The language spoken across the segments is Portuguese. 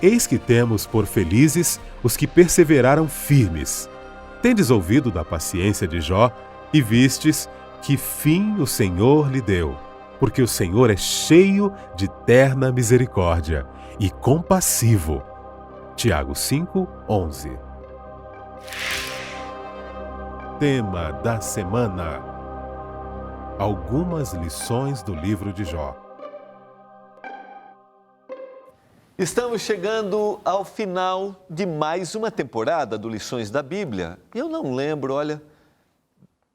Eis que temos por felizes os que perseveraram firmes. Tendes ouvido da paciência de Jó e vistes que fim o Senhor lhe deu, porque o Senhor é cheio de terna misericórdia e compassivo. Tiago 5:11. Tema da semana: algumas lições do livro de Jó. Estamos chegando ao final de mais uma temporada do Lições da Bíblia. Eu não lembro, olha,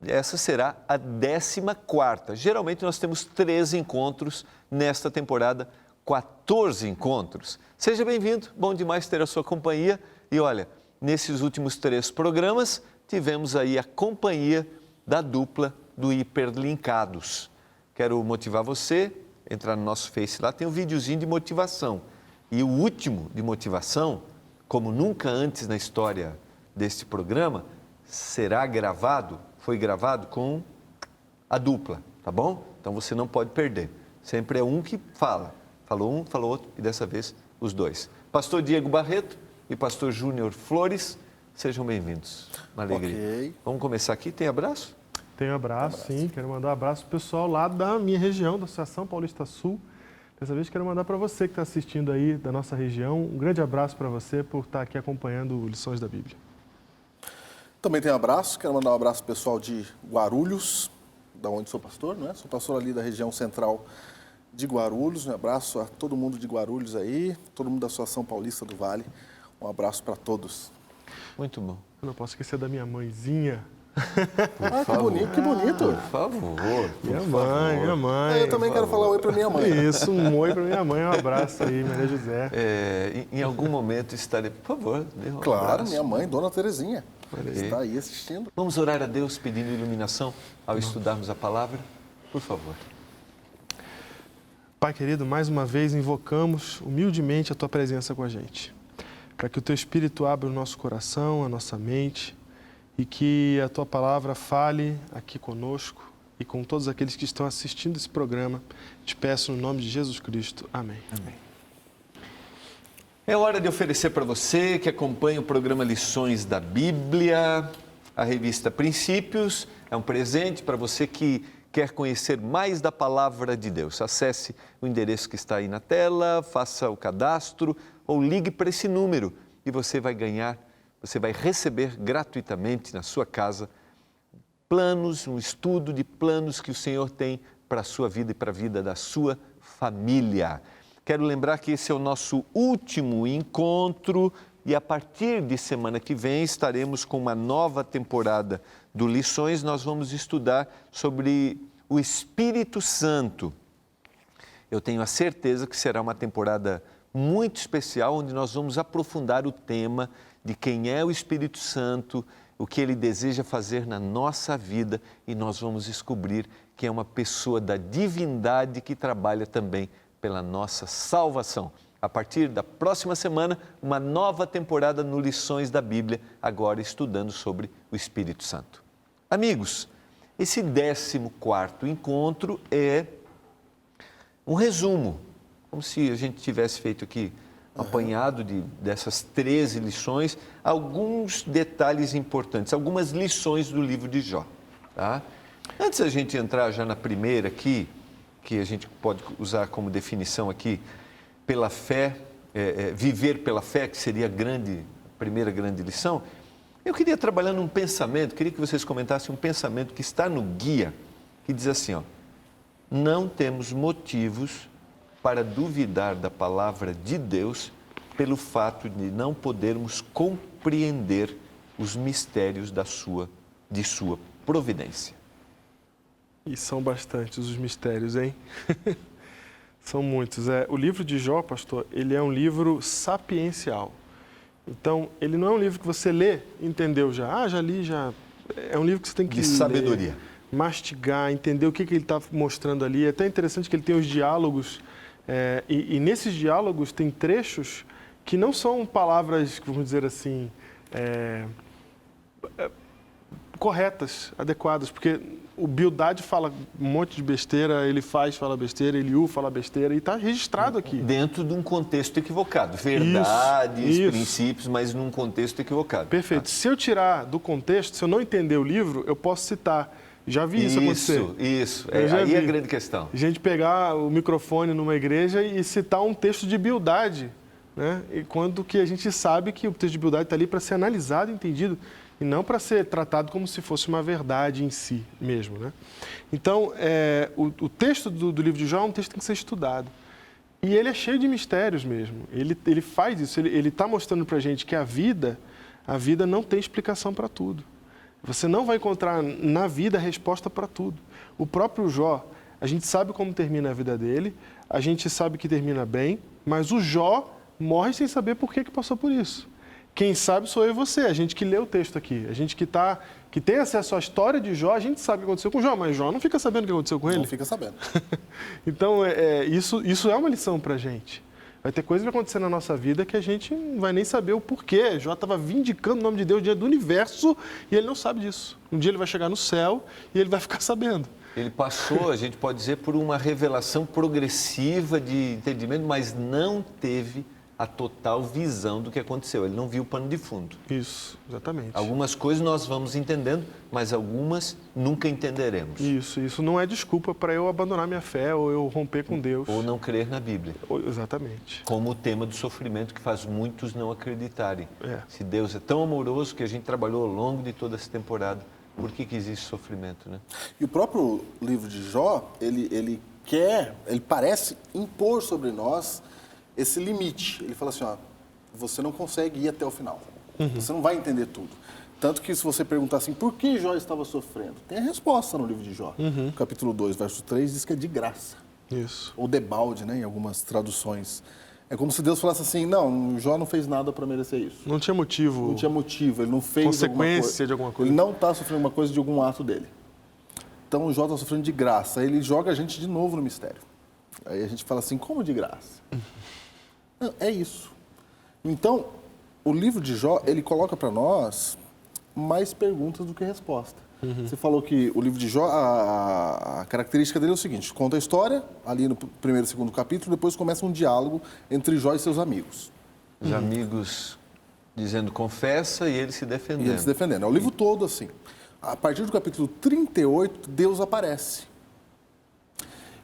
essa será a 14ª. Geralmente nós temos 13 encontros nesta temporada, 14 encontros. Seja bem-vindo, bom demais ter a sua companhia. E olha, nesses últimos 3 programas, tivemos aí a companhia da dupla do Hiperlinkados. Quero motivar você, entrar no nosso Face lá, tem um videozinho de motivação. E o último de motivação, como nunca antes na história deste programa, foi gravado com a dupla, tá bom? Então você não pode perder. Sempre é um que fala. Falou um, falou outro e dessa vez os dois. Pastor Diego Barreto e Pastor Júnior Flores, sejam bem-vindos. Uma alegria. Okay. Vamos começar aqui. Tem abraço? Tenho abraço, sim. Quero mandar um abraço pro pessoal lá da minha região, da Associação Paulista Sul. Dessa vez quero mandar para você que está assistindo aí da nossa região, um grande abraço para você por estar aqui acompanhando Lições da Bíblia. Também tenho abraço, quero mandar um abraço pro pessoal de Guarulhos, da onde sou pastor, não é? Sou pastor ali da região central de Guarulhos, um abraço a todo mundo de Guarulhos aí, todo mundo da Associação Paulista do Vale, um abraço para todos. Muito bom. Eu não posso esquecer da minha mãezinha. Que bonito. Por favor. Minha mãe. Eu também quero falar oi para minha mãe. Isso, um oi para minha mãe, um abraço aí, Maria José. Em algum momento estarei, por favor, dê um Claro, abraço. minha mãe, Dona Terezinha, está aí assistindo. Vamos orar a Deus pedindo iluminação ao estudarmos a palavra? Por favor. Pai querido, mais uma vez invocamos humildemente a Tua presença com a gente, para que o Teu Espírito abra o nosso coração, a nossa mente, e que a Tua palavra fale aqui conosco e com todos aqueles que estão assistindo esse programa. Te peço no nome de Jesus Cristo. Amém. Amém. É hora de oferecer para você que acompanha o programa Lições da Bíblia, a revista Princípios. É um presente para você que quer conhecer mais da palavra de Deus. Acesse o endereço que está aí na tela, faça o cadastro ou ligue para esse número e você vai receber gratuitamente na sua casa planos, um estudo de planos que o Senhor tem para a sua vida e para a vida da sua família. Quero lembrar que esse é o nosso último encontro e a partir de semana que vem estaremos com uma nova temporada do Lições. Nós vamos estudar sobre o Espírito Santo. Eu tenho a certeza que será uma temporada muito especial, onde nós vamos aprofundar o tema de quem é o Espírito Santo, o que ele deseja fazer na nossa vida e nós vamos descobrir que é uma pessoa da divindade que trabalha também pela nossa salvação. A partir da próxima semana, uma nova temporada no Lições da Bíblia, agora estudando sobre o Espírito Santo. Amigos, esse 14º encontro é um resumo, como se a gente tivesse feito aqui apanhado dessas 13 lições, alguns detalhes importantes, algumas lições do livro de Jó. Tá? Antes da gente entrar já na primeira aqui, que a gente pode usar como definição aqui, pela fé, viver pela fé, que seria a primeira grande lição, eu queria trabalhar num pensamento, queria que vocês comentassem um pensamento que está no guia, que diz assim, ó, não temos motivos para duvidar da palavra de Deus pelo fato de não podermos compreender os mistérios de sua providência. E são bastantes os mistérios, hein? São muitos. O livro de Jó, pastor, ele é um livro sapiencial. Então, ele não é um livro que você lê e entendeu já. Já li, já... É um livro que você tem que ler, sabedoria. Mastigar, entender o que ele está mostrando ali. É até interessante que ele tem os diálogos, e nesses diálogos tem trechos que não são palavras, vamos dizer assim, corretas, adequadas, porque o Bildad fala um monte de besteira, ele fala besteira, Eliú fala besteira, e está registrado aqui. Dentro de um contexto equivocado. Verdades, Isso. princípios, mas num contexto equivocado. Perfeito. Se eu tirar do contexto, se eu não entender o livro, eu posso citar. Já vi isso acontecer. Isso. Aí é a grande questão. A gente pegar o microfone numa igreja e citar um texto de Bildad, né? E quando que a gente sabe que o texto de Bildad está ali para ser analisado, entendido, e não para ser tratado como se fosse uma verdade em si mesmo, né? Então, o texto do livro de Jó é um texto que tem que ser estudado. E ele é cheio de mistérios mesmo. Ele faz isso, ele está mostrando para a gente que a vida não tem explicação para tudo. Você não vai encontrar na vida a resposta para tudo. O próprio Jó, a gente sabe como termina a vida dele, a gente sabe que termina bem, mas o Jó morre sem saber por que passou por isso. Quem sabe sou eu e você, a gente que lê o texto aqui, a gente que tem acesso à história de Jó, a gente sabe o que aconteceu com Jó, mas Jó não fica sabendo o que aconteceu com ele. Não fica sabendo. Então, isso é uma lição para a gente. Vai ter coisa que vai acontecer na nossa vida que a gente não vai nem saber o porquê. Jó estava vindicando o nome de Deus diante do universo e ele não sabe disso. Um dia ele vai chegar no céu e ele vai ficar sabendo. Ele passou, a gente pode dizer, por uma revelação progressiva de entendimento, mas não teve a total visão do que aconteceu. Ele não viu o pano de fundo. Isso, exatamente. Algumas coisas nós vamos entendendo, mas algumas nunca entenderemos. Isso não é desculpa para eu abandonar minha fé ou eu romper com Deus. Ou não crer na Bíblia. Exatamente. Como o tema do sofrimento que faz muitos não acreditarem. É. Se Deus é tão amoroso que a gente trabalhou ao longo de toda essa temporada, por que existe sofrimento, né? E o próprio livro de Jó, ele parece impor sobre nós esse limite. Ele fala assim, ó, você não consegue ir até o final. Você não vai entender tudo. Tanto que se você perguntar assim, por que Jó estava sofrendo? Tem a resposta no livro de Jó. Capítulo 2, verso 3, diz que é de graça. Isso. Ou debalde, né, em algumas traduções. É como se Deus falasse assim, não, Jó não fez nada para merecer isso. Não tinha motivo. Não tinha motivo, ele não fez consequência de alguma coisa. Ele não está sofrendo uma coisa de algum ato dele. Então o Jó está sofrendo de graça. Aí ele joga a gente de novo no mistério. Aí a gente fala assim, como de graça? Não, é isso. Então, o livro de Jó, ele coloca para nós mais perguntas do que resposta. Você falou que o livro de Jó, a característica dele é o seguinte, conta a história, ali no primeiro e segundo capítulo, depois começa um diálogo entre Jó e seus amigos. Os amigos dizendo confessa e ele se defendendo. E ele se defendendo. É o livro todo assim. A partir do capítulo 38, Deus aparece.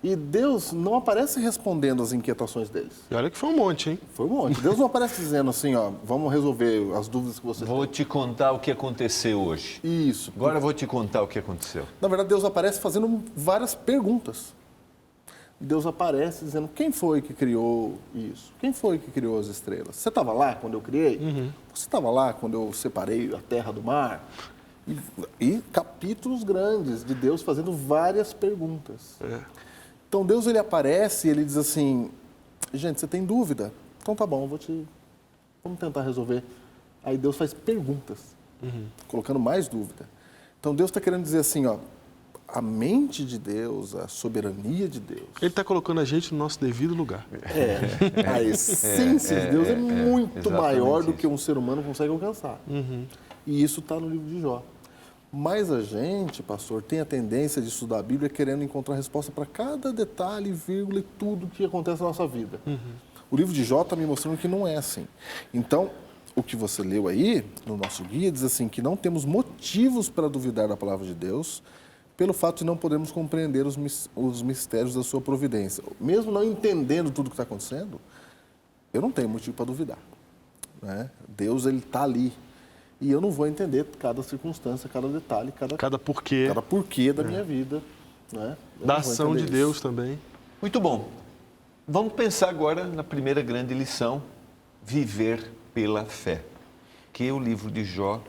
E Deus não aparece respondendo às inquietações deles. E olha que foi um monte, hein? Foi um monte. Deus não aparece dizendo assim, ó, vamos resolver as dúvidas que você tem. Vou te contar o que aconteceu hoje. Isso. Agora eu vou te contar o que aconteceu. Na verdade, Deus aparece fazendo várias perguntas. Deus aparece dizendo, quem foi que criou isso? Quem foi que criou as estrelas? Você estava lá quando eu criei? Você estava lá quando eu separei a terra do mar? E capítulos grandes de Deus fazendo várias perguntas. Então Deus ele aparece e ele diz assim, gente, você tem dúvida? Então tá bom, vamos tentar resolver. Aí Deus faz perguntas, colocando mais dúvida. Então Deus está querendo dizer assim, ó, a mente de Deus, a soberania de Deus. Ele está colocando a gente no nosso devido lugar. A essência de Deus é muito maior do isso. que um ser humano consegue alcançar. E isso está no livro de Jó. Mas a gente, pastor, tem a tendência de estudar a Bíblia querendo encontrar resposta para cada detalhe, vírgula e tudo que acontece na nossa vida. O livro de Jó está me mostrando que não é assim. Então, o que você leu aí, no nosso guia, diz assim, que não temos motivos para duvidar da palavra de Deus, pelo fato de não podermos compreender os mistérios da sua providência. Mesmo não entendendo tudo o que está acontecendo, eu não tenho motivo para duvidar. Né? Deus, ele está ali. E eu não vou entender cada circunstância, cada detalhe, cada porquê da minha vida. Né? Da ação de Deus também. Muito bom. Vamos pensar agora na primeira grande lição, viver pela fé. Que o livro de Jó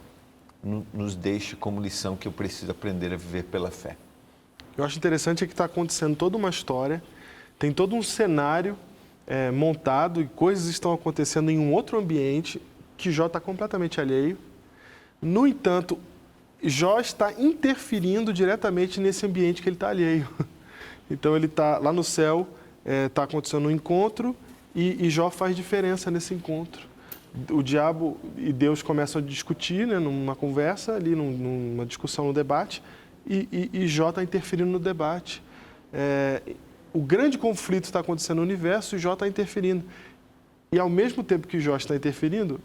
nos deixa como lição que eu preciso aprender a viver pela fé. Eu acho interessante é que está acontecendo toda uma história, tem todo um cenário montado e coisas estão acontecendo em um outro ambiente que Jó está completamente alheio. No entanto, Jó está interferindo diretamente nesse ambiente que ele está alheio. Então ele está lá no céu, está acontecendo um encontro e Jó faz diferença nesse encontro. o diabo e Deus começam a discutir, né, numa conversa, ali numa discussão, no debate, e Jó está interferindo no debate. O grande conflito está acontecendo no universo e Jó está interferindo. E ao mesmo tempo que Jó está interferindo,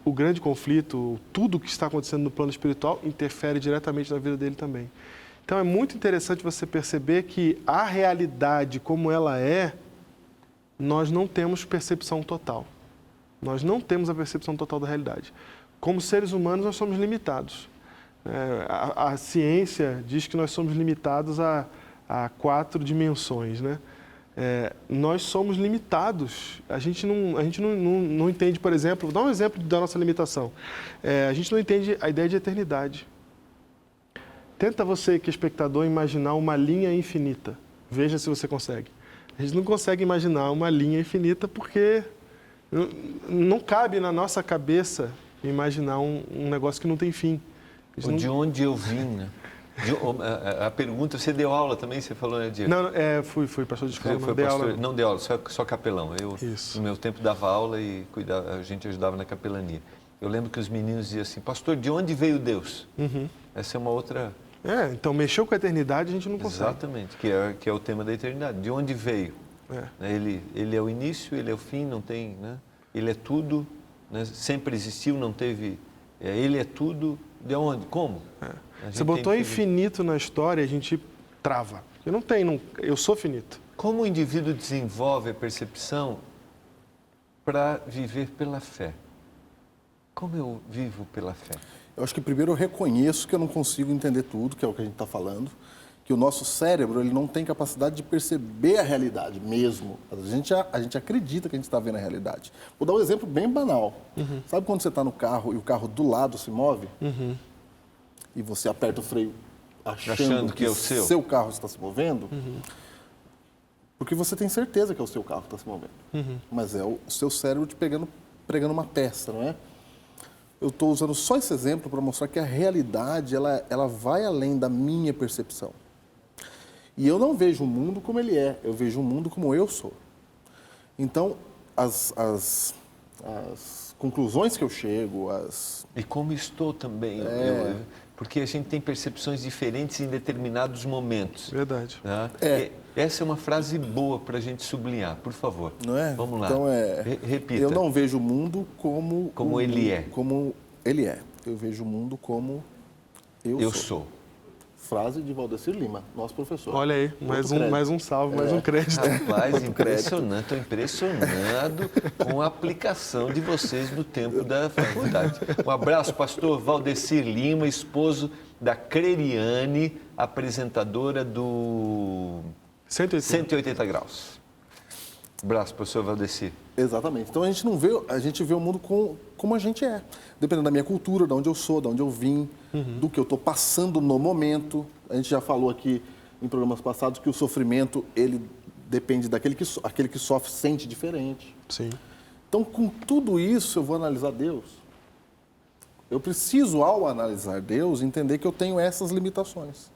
o grande conflito, tudo que está acontecendo no plano espiritual, interfere diretamente na vida dele também. Então é muito interessante você perceber que a realidade como ela é, nós não temos percepção total. Nós não temos a percepção total da realidade. Como seres humanos, nós somos limitados. A ciência diz que nós somos limitados a 4 dimensões, né? Nós somos limitados. A gente não entende, por exemplo, vou dar um exemplo da nossa limitação. A gente não entende a ideia de eternidade. Tenta você, que é espectador, imaginar uma linha infinita. Veja se você consegue. A gente não consegue imaginar uma linha infinita porque não cabe na nossa cabeça imaginar um negócio que não tem fim. De onde eu vim, né? A pergunta, você deu aula também, você falou, né, Diego? Não, fui pastor de escola, não dei aula. Não dei aula, só capelão. Eu, Isso. no meu tempo, dava aula e a gente ajudava na capelania. Eu lembro que os meninos diziam assim, pastor, de onde veio Deus? Uhum. Essa é uma outra... Então mexeu com a eternidade, a gente não consegue. Exatamente, que é o tema da eternidade. De onde veio? Ele é o início, ele é o fim, não tem... Né? Ele é tudo, né? Sempre existiu, não teve... ele é tudo, de onde? Como? Você botou infinito na história, a gente trava. Eu sou finito. Como o indivíduo desenvolve a percepção para viver pela fé? Como eu vivo pela fé? Eu acho que primeiro eu reconheço que eu não consigo entender tudo, que é o que a gente está falando, que o nosso cérebro ele não tem capacidade de perceber a realidade mesmo. A gente acredita que a gente está vendo a realidade. Vou dar um exemplo bem banal. Uhum. Sabe quando você está no carro e o carro do lado se move? Uhum. E você aperta o freio achando que é o seu carro está se movendo? Uhum. Porque você tem certeza que é o seu carro que está se movendo. Uhum. Mas é o seu cérebro te pregando uma peça, não é? Eu estou usando só esse exemplo para mostrar que a realidade ela vai além da minha percepção. E eu não vejo o mundo como ele é, eu vejo o mundo como eu sou. Então, as conclusões que eu chego, E como estou também, porque a gente tem percepções diferentes em determinados momentos. Verdade. Tá? Essa é uma frase boa para a gente sublinhar, por favor. Não é? Vamos lá. Então, repita. Eu não vejo o mundo como ele é. Como ele é. Eu vejo o mundo como eu sou. Frase de Valdecir Lima, nosso professor. Olha aí, mais um salve, mais um crédito. Rapaz, impressionante, estou impressionado com a aplicação de vocês no tempo da faculdade. Um abraço, pastor Valdecir Lima, esposo da Creriane, apresentadora do 180 Graus. Um abraço, professor Valdecir. Exatamente. Então a gente vê o mundo como a gente é. Dependendo da minha cultura, de onde eu sou, de onde eu vim, do que eu estou passando no momento. A gente já falou aqui em programas passados que o sofrimento, ele depende daquele aquele que sofre sente diferente. Sim. Então, com tudo isso, eu vou analisar Deus. Eu preciso, ao analisar Deus, entender que eu tenho essas limitações.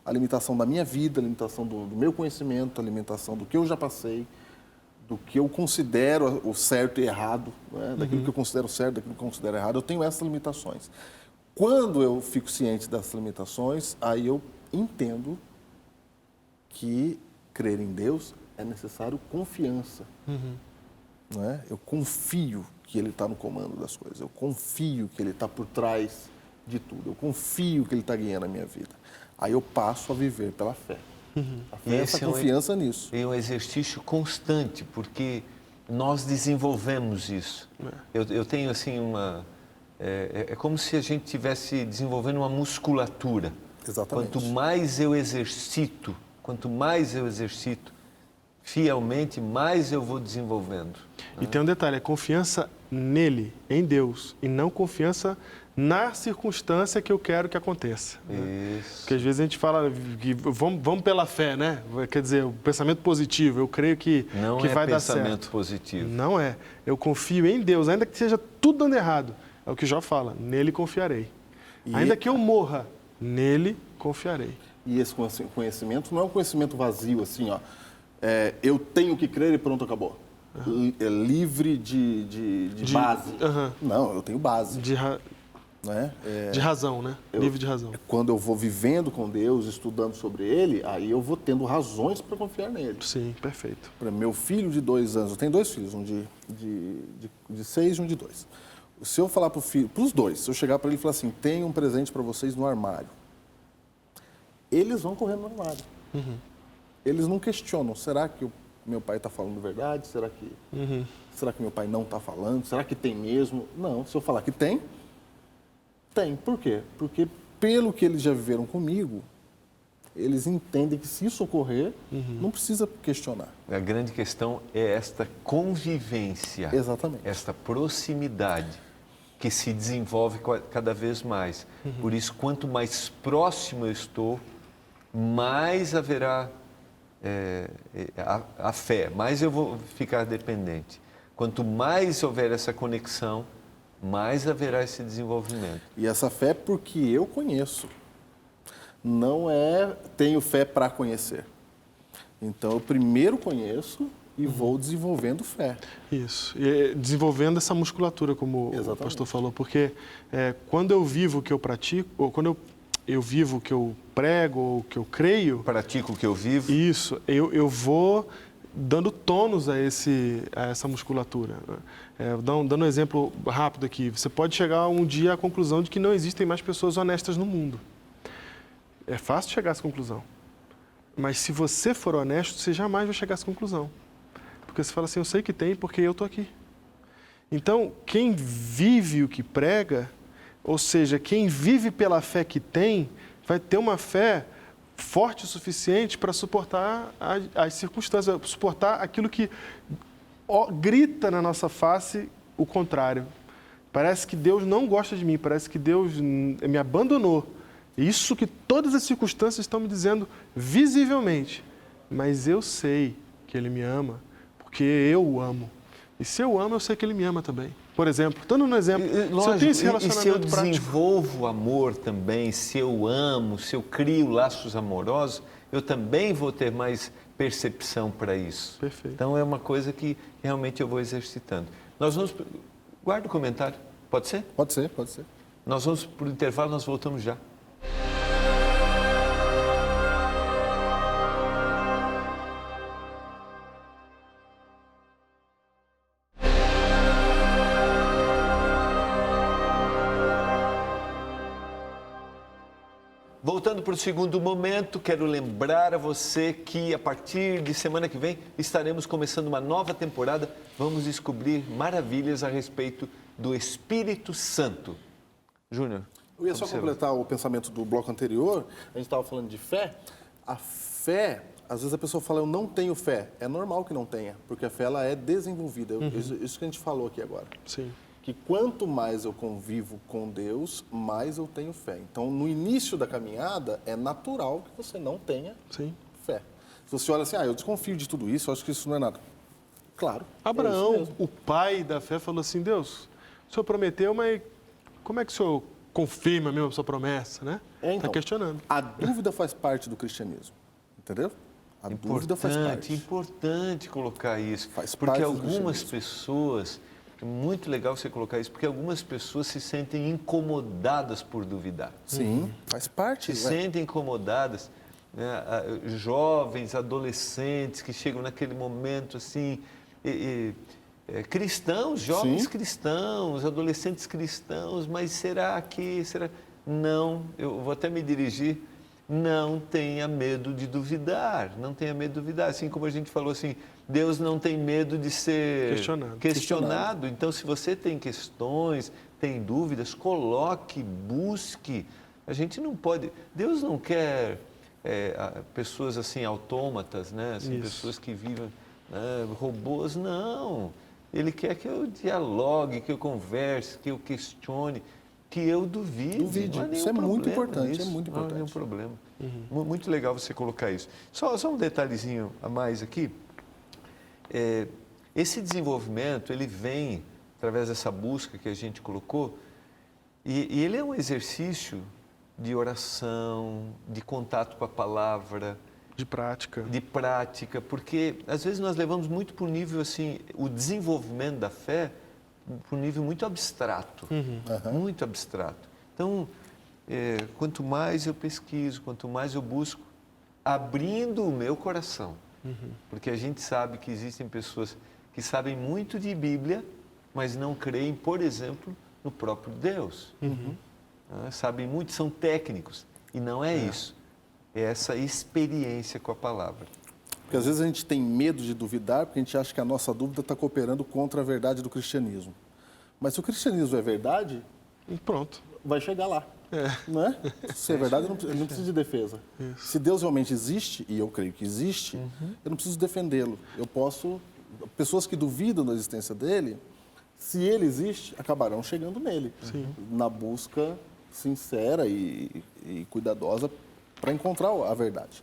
A limitação da minha vida, a limitação do meu conhecimento, a limitação do que eu já passei, do que eu considero o certo e errado, né? Daquilo que eu considero certo, daquilo que eu considero errado, eu tenho essas limitações. Quando eu fico ciente dessas limitações, aí eu entendo que crer em Deus é necessário confiança. Não é? Eu confio que Ele está no comando das coisas, eu confio que Ele está por trás de tudo, eu confio que Ele está guiando a minha vida. Aí eu passo a viver pela fé. A fé é essa confiança nisso. É um exercício constante, porque nós desenvolvemos isso. Eu tenho assim é como se a gente estivesse desenvolvendo uma musculatura. Exatamente. Quanto mais eu exercito fielmente, mais eu vou desenvolvendo. E tem um detalhe, é confiança nele, em Deus, e não confiança na circunstância que eu quero que aconteça. Isso. Porque às vezes a gente fala que vamos pela fé, né? Quer dizer, o pensamento positivo, eu creio que vai dar certo. Não é pensamento positivo. Não é. Eu confio em Deus, ainda que seja tudo dando errado. É o que Jó fala, nele confiarei. Ainda que eu morra, nele confiarei. E esse conhecimento não é um conhecimento vazio, assim, ó. Eu tenho que crer e pronto, acabou. livre de base. Não, eu tenho base. Né? De razão, né? Livre de razão. Quando eu vou vivendo com Deus, estudando sobre Ele, aí eu vou tendo razões para confiar nele. Sim, perfeito. Para meu filho de 2 anos, eu tenho 2 filhos, um de 6 e um de 2. Se eu falar para os dois, se eu chegar para ele e falar assim, tem um presente para vocês no armário, eles vão correr no armário. Eles não questionam, será que meu pai está falando verdade? Será que meu pai não está falando? Será que tem mesmo? Não, se eu falar que tem. Por quê? Porque pelo que eles já viveram comigo, eles entendem que se isso ocorrer, não precisa questionar. A grande questão é esta convivência. Exatamente. Esta proximidade que se desenvolve cada vez mais. Por isso, quanto mais próximo eu estou, mais haverá a fé, mais eu vou ficar dependente. Quanto mais houver essa conexão, mais haverá esse desenvolvimento. E essa fé porque eu conheço. Não tenho fé para conhecer. Então, eu primeiro conheço e vou desenvolvendo fé. Isso. E desenvolvendo essa musculatura, como o pastor falou. Porque quando eu vivo o que eu pratico, ou quando eu vivo o que eu prego, ou o que eu creio... Pratico o que eu vivo. Isso. Eu vou dando tônus a essa musculatura. Dando um exemplo rápido aqui, você pode chegar um dia à conclusão de que não existem mais pessoas honestas no mundo. É fácil chegar a essa conclusão. Mas se você for honesto, você jamais vai chegar a essa conclusão. Porque você fala assim, eu sei que tem porque eu estou aqui. Então, quem vive o que prega, ou seja, quem vive pela fé que tem, vai ter uma fé forte o suficiente para suportar as circunstâncias, suportar aquilo que grita na nossa face o contrário. Parece que Deus não gosta de mim, parece que Deus me abandonou. Isso que todas as circunstâncias estão me dizendo visivelmente. Mas eu sei que Ele me ama, porque eu o amo. E se eu amo, eu sei que Ele me ama também. Por exemplo, dando um exemplo, lógico, se eu tenho esse relacionamento se eu prático... desenvolvo amor também, se eu amo, se eu crio laços amorosos, eu também vou ter mais percepção para isso. Perfeito. Então é uma coisa que realmente eu vou exercitando. Nós vamos... Guarda o comentário. Pode ser? Pode ser, pode ser. Nós vamos para o intervalo, nós voltamos já. Voltando para o segundo momento, quero lembrar a você que a partir de semana que vem estaremos começando uma nova temporada. Vamos descobrir maravilhas a respeito do Espírito Santo. Júnior. Eu ia só completar o pensamento do bloco anterior. A gente estava falando de fé. A fé, às vezes a pessoa fala, eu não tenho fé. É normal que não tenha, porque a fé ela é desenvolvida. Isso que a gente falou aqui agora. Sim. Que quanto mais eu convivo com Deus, mais eu tenho fé. Então, no início da caminhada, é natural que você não tenha fé. Se você olha assim, eu desconfio de tudo isso, eu acho que isso não é nada. Claro. Abraão, o pai da fé, falou assim, Deus, o Senhor prometeu, mas como é que o Senhor confirma mesmo a sua promessa, né? Está questionando. A dúvida faz parte do cristianismo, entendeu? A dúvida faz parte. Importante colocar isso. Faz porque parte algumas pessoas... É muito legal você colocar isso, porque algumas pessoas se sentem incomodadas por duvidar. Sim, faz parte. Se sentem incomodadas, né? Jovens, adolescentes que chegam naquele momento assim, cristãos, jovens cristãos, adolescentes cristãos, mas será que... Não, eu vou até me dirigir, não tenha medo de duvidar, não tenha medo de duvidar. Assim como a gente falou assim, Deus não tem medo de ser questionado. Então, se você tem questões, tem dúvidas, coloque, busque. A gente não pode... Deus não quer pessoas assim, autômatas, né? Assim, pessoas que vivem robôs, não. Ele quer que eu dialogue, que eu converse, que eu questione, que eu duvide. Isso é muito importante, é muito importante. Não há nenhum problema. Muito legal você colocar isso. Só um detalhezinho a mais aqui. Esse desenvolvimento, ele vem através dessa busca que a gente colocou, e ele é um exercício de oração, de contato com a palavra, De prática, porque às vezes nós levamos muito para o nível, assim, o desenvolvimento da fé, para um nível muito abstrato, muito abstrato. Então, quanto mais eu pesquiso, quanto mais eu busco, abrindo o meu coração, porque a gente sabe que existem pessoas que sabem muito de Bíblia, mas não creem, por exemplo, no próprio Deus. Sabem muito, são técnicos, e não é isso. É essa experiência com a palavra. Porque às vezes a gente tem medo de duvidar, porque a gente acha que a nossa dúvida está cooperando contra a verdade do cristianismo. Mas se o cristianismo é verdade, pronto, vai chegar lá. Não é? Se é verdade, ele não precisa de defesa. Se Deus realmente existe, e eu creio que existe, eu não preciso defendê-lo. Eu posso... Pessoas que duvidam da existência dele, se ele existe, acabarão chegando nele. Na busca sincera e cuidadosa para encontrar a verdade.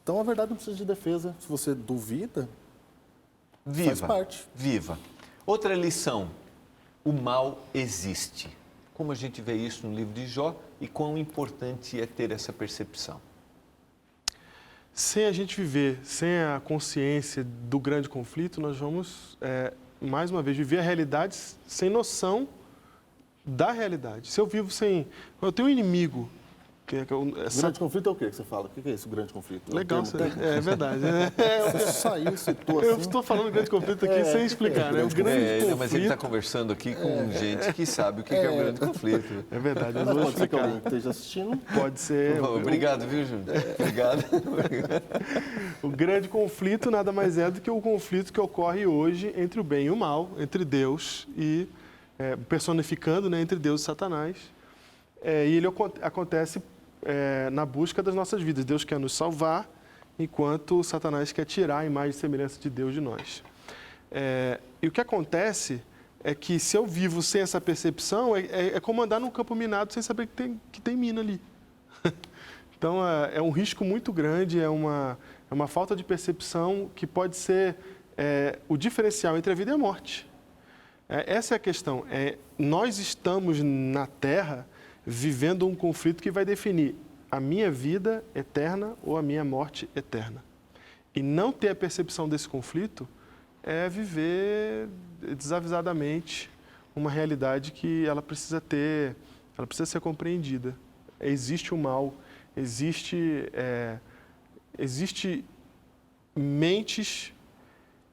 Então, a verdade não precisa de defesa. Se você duvida, faz parte. Viva. Outra lição. O mal existe. Como a gente vê isso no livro de Jó e quão importante é ter essa percepção. Sem a gente viver, sem a consciência do grande conflito, nós vamos, mais uma vez, viver a realidade sem noção da realidade. Se eu vivo sem... Eu tenho um inimigo... O grande conflito é o quê que você fala? O que é esse grande conflito? Legal, é verdade. Você saiu, citou assim. Eu estou falando do grande conflito aqui sem explicar, né? O grande conflito... Mas ele está conversando aqui com gente que sabe o que é o grande conflito. É verdade, eu Mas vou pode ser que explicar. alguém esteja assistindo. Pode ser... Obrigado, viu, Júnior? Obrigado. O grande conflito nada mais é do que o conflito que ocorre hoje entre o bem e o mal, entre Deus e... personificando, né, entre Deus e Satanás. E ele acontece na busca das nossas vidas. Deus quer nos salvar, enquanto Satanás quer tirar a imagem e semelhança de Deus de nós. E o que acontece é que se eu vivo sem essa percepção, é como andar num campo minado sem saber que tem mina ali. Então, é um risco muito grande, é uma falta de percepção que pode ser o diferencial entre a vida e a morte. Essa é a questão. Nós estamos na Terra vivendo um conflito que vai definir a minha vida eterna ou a minha morte eterna. E não ter a percepção desse conflito é viver desavisadamente uma realidade que ela precisa ser compreendida. Existe o mal, existe mentes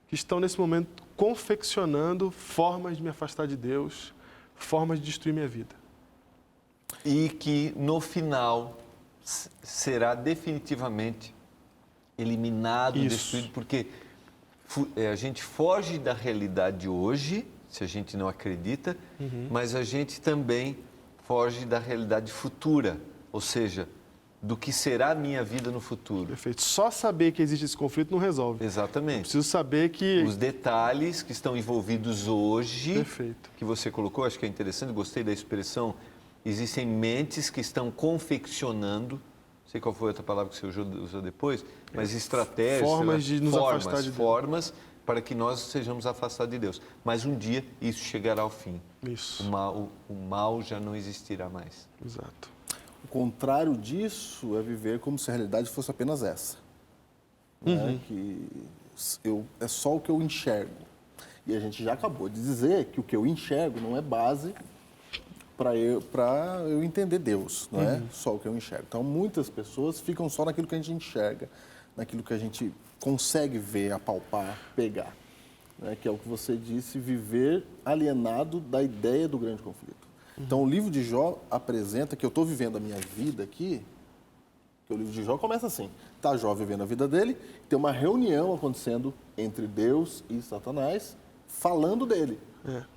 que estão nesse momento confeccionando formas de me afastar de Deus, formas de destruir minha vida. E que no final será definitivamente eliminado, destruído, porque a gente foge da realidade hoje, se a gente não acredita, mas a gente também foge da realidade futura, ou seja, do que será a minha vida no futuro. Perfeito. Só saber que existe esse conflito não resolve. Exatamente. Eu preciso saber que... Os detalhes que estão envolvidos hoje, Perfeito. Que você colocou, acho que é interessante, gostei da expressão, existem mentes que estão confeccionando, não sei qual foi a outra palavra que você usou depois, mas estratégias, formas de nos afastar de Deus. Formas para que nós sejamos afastados de Deus. Mas um dia isso chegará ao fim. Isso. O mal já não existirá mais. Exato. O contrário disso é viver como se a realidade fosse apenas essa. Né? Que é só o que eu enxergo. E a gente já acabou de dizer que o que eu enxergo não é base para eu entender Deus, não é só o que eu enxergo. Então, muitas pessoas ficam só naquilo que a gente enxerga, naquilo que a gente consegue ver, apalpar, pegar. Né? Que é o que você disse, viver alienado da ideia do grande conflito. Então, o livro de Jó apresenta que eu estou vivendo a minha vida aqui, que o livro de Jó começa assim, está Jó vivendo a vida dele, tem uma reunião acontecendo entre Deus e Satanás, falando dele.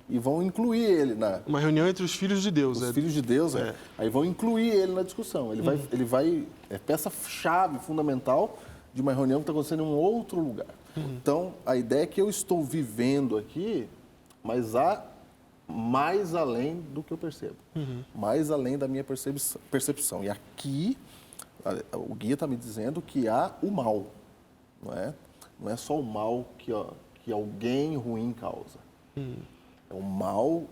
E vão incluir ele na... Uma reunião entre os filhos de Deus. Os filhos de Deus, Aí vão incluir ele na discussão. Ele vai é peça-chave fundamental de uma reunião que está acontecendo em um outro lugar. Então, a ideia é que eu estou vivendo aqui, mas há mais além do que eu percebo. Mais além da minha percepção. E aqui, o guia está me dizendo que há o mal. Não é só o mal que alguém ruim causa. É o mal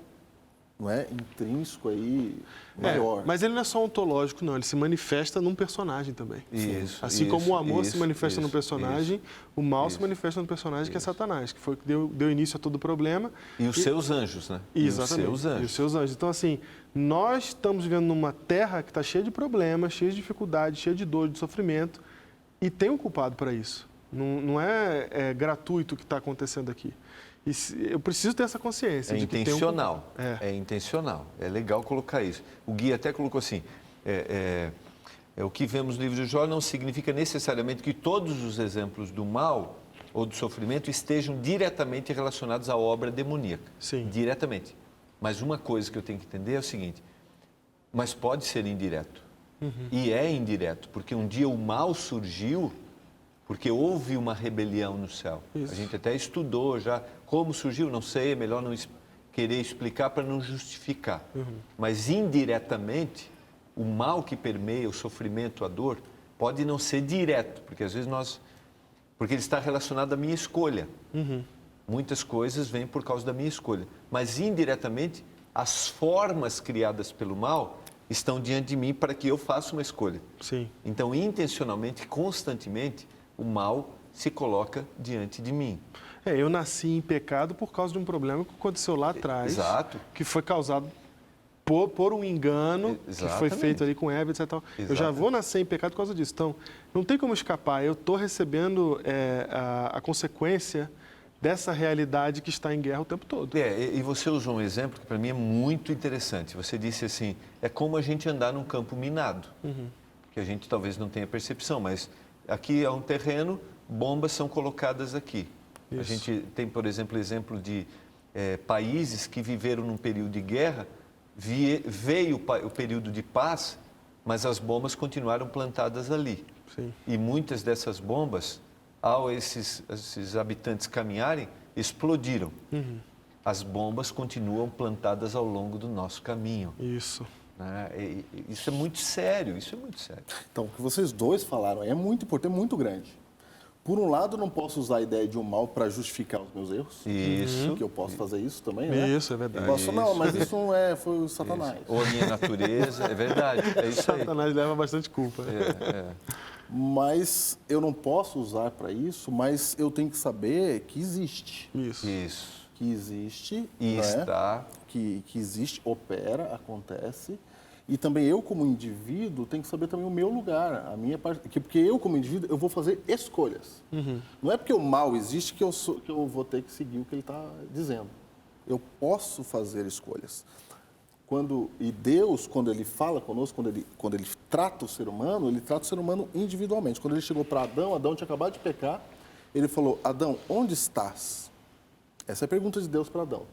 não é, intrínseco aí, maior. Mas ele não é só ontológico, não. Ele se manifesta num personagem também. Isso, Assim como o amor se isso, manifesta num isso, personagem, o mal se isso, manifesta num personagem que é Satanás, que foi o que deu início a todo o problema. E os seus anjos, né? Exatamente. E os seus anjos. E os seus anjos. Então, assim, nós estamos vivendo numa terra que está cheia de problemas, cheia de dificuldades, cheia de dor, de sofrimento, e tem um culpado para isso. Não é gratuito o que está acontecendo aqui. Eu preciso ter essa consciência. De que intencional. Tem um... É intencional. É legal colocar isso. O Gui até colocou assim, o que vemos no livro de Jó não significa necessariamente que todos os exemplos do mal ou do sofrimento estejam diretamente relacionados à obra demoníaca. Sim. Diretamente. Mas uma coisa que eu tenho que entender é o seguinte, mas pode ser indireto. E é indireto, porque um dia o mal surgiu porque houve uma rebelião no céu. Isso. A gente até estudou já como surgiu, não sei, é melhor não querer explicar para não justificar. Mas indiretamente, o mal que permeia o sofrimento, a dor, pode não ser direto, porque às vezes porque ele está relacionado à minha escolha. Muitas coisas vêm por causa da minha escolha. Mas indiretamente, as formas criadas pelo mal estão diante de mim para que eu faça uma escolha. Sim. Então, intencionalmente, constantemente, o mal se coloca diante de mim. Eu nasci em pecado por causa de um problema que aconteceu lá atrás. Exato. Que foi causado por um engano que foi feito ali com Eva, etc. Eu já vou nascer em pecado por causa disso. Então, não tem como escapar. Eu estou recebendo a consequência dessa realidade que está em guerra o tempo todo. E você usou um exemplo que para mim é muito interessante. Você disse assim, é como a gente andar num campo minado. Que a gente talvez não tenha percepção, mas aqui é um terreno, bombas são colocadas aqui. Isso. A gente tem, por exemplo, de países que viveram num período de guerra, veio o período de paz, mas as bombas continuaram plantadas ali. Sim. E muitas dessas bombas, ao esses habitantes caminharem, explodiram. As bombas continuam plantadas ao longo do nosso caminho. Isso. Isso é muito sério, isso é muito sério. Então, o que vocês dois falaram é muito importante, é muito grande. Por um lado, eu não posso usar a ideia de um mal para justificar os meus erros. Isso. Que eu posso fazer isso também, né? Isso, é verdade. Eu posso, não, mas isso não foi o Satanás. Ou a minha natureza, é verdade, é isso aí. Satanás leva bastante culpa. Mas eu não posso usar para isso, mas eu tenho que saber que existe. Isso. Que existe. E né? está. Que existe, opera, acontece. E também eu, como indivíduo, tenho que saber também o meu lugar, a minha parte. Porque eu, como indivíduo, eu vou fazer escolhas. Não é porque o mal existe que eu vou ter que seguir o que ele está dizendo. Eu posso fazer escolhas. E Deus, quando Ele fala conosco, quando ele trata o ser humano, Ele trata o ser humano individualmente. Quando Ele chegou para Adão tinha acabado de pecar, Ele falou, Adão, onde estás? Essa é a pergunta de Deus para Adão.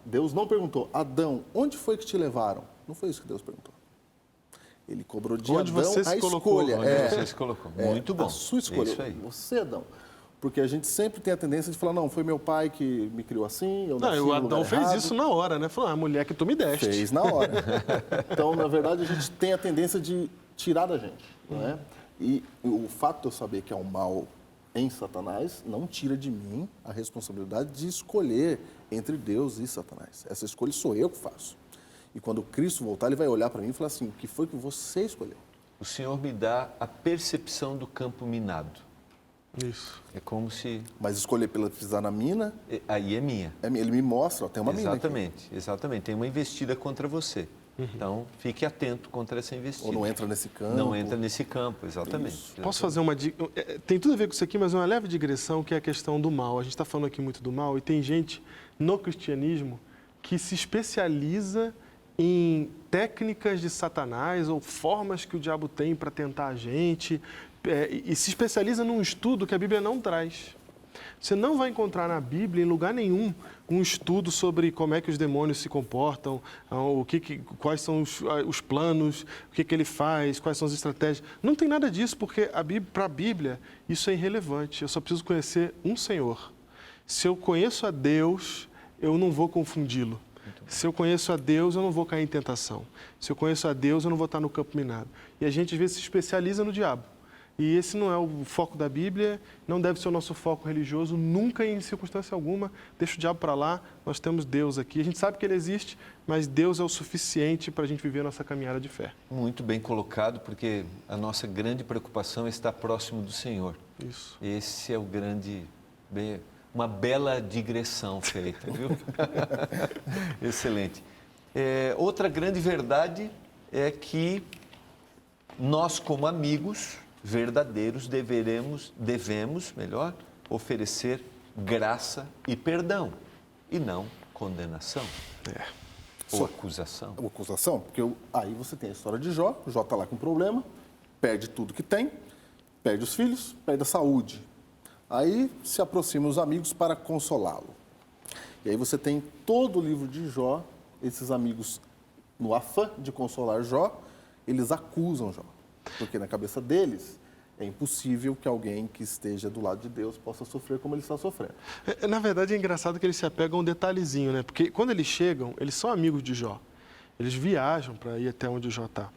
Deus não perguntou, Adão, onde foi que te levaram? Não foi isso que Deus perguntou. Ele cobrou de onde Adão você se a colocou, escolha. Onde você se colocou. Muito bom. A sua escolha. Isso aí. Você, Adão. Porque a gente sempre tem a tendência de falar, não, foi meu pai que me criou assim, eu nasci Não, o no Adão lugar fez errado. isso na hora, né? Falou, a mulher que tu me deste. Fez na hora. Então, na verdade, a gente tem a tendência de tirar da gente. Não é? E o fato de eu saber que é um mal em Satanás não tira de mim a responsabilidade de escolher entre Deus e Satanás. Essa escolha sou eu que faço. E quando Cristo voltar, Ele vai olhar para mim e falar assim, o que foi que você escolheu? O Senhor me dá a percepção do campo minado. Isso. É como se... Mas escolher pela pisar na mina... Aí é minha. Ele me mostra, ó, tem uma mina aqui. Exatamente. Tem uma investida contra você. Então, fique atento contra essa investida. Ou não entra nesse campo. Não entra nesse campo, exatamente. Posso fazer uma dica? Tem tudo a ver com isso aqui, mas uma leve digressão, que é a questão do mal. A gente está falando aqui muito do mal e tem gente no cristianismo que se especializa em técnicas de Satanás ou formas que o diabo tem para tentar a gente e se especializa num estudo que a Bíblia não traz. Você não vai encontrar na Bíblia, em lugar nenhum, um estudo sobre como é que os demônios se comportam, quais são os planos, o que ele faz, quais são as estratégias. Não tem nada disso, porque para a Bíblia isso é irrelevante. Eu só preciso conhecer um Senhor. Se eu conheço a Deus, eu não vou confundi-lo. Se eu conheço a Deus, eu não vou cair em tentação. Se eu conheço a Deus, eu não vou estar no campo minado. E a gente, às vezes, se especializa no diabo. E esse não é o foco da Bíblia, não deve ser o nosso foco religioso, nunca em circunstância alguma. Deixa o diabo para lá, nós temos Deus aqui. A gente sabe que Ele existe, mas Deus é o suficiente para a gente viver a nossa caminhada de fé. Muito bem colocado, porque a nossa grande preocupação é estar próximo do Senhor. Isso. Esse é o grande... Uma bela digressão feita, viu? Excelente. Outra grande verdade é que nós, como amigos verdadeiros, devemos oferecer graça e perdão, e não condenação ou acusação. Uma acusação, porque aí você tem a história de Jó. Jó está lá com problema, perde tudo que tem, perde os filhos, perde a saúde. Aí se aproximam os amigos para consolá-lo. E aí você tem todo o livro de Jó, esses amigos, no afã de consolar Jó, eles acusam Jó. Porque na cabeça deles é impossível que alguém que esteja do lado de Deus possa sofrer como ele está sofrendo. Na verdade, é engraçado que eles se apegam a um detalhezinho, né? Porque quando eles chegam, eles são amigos de Jó. Eles viajam para ir até onde o Jó está.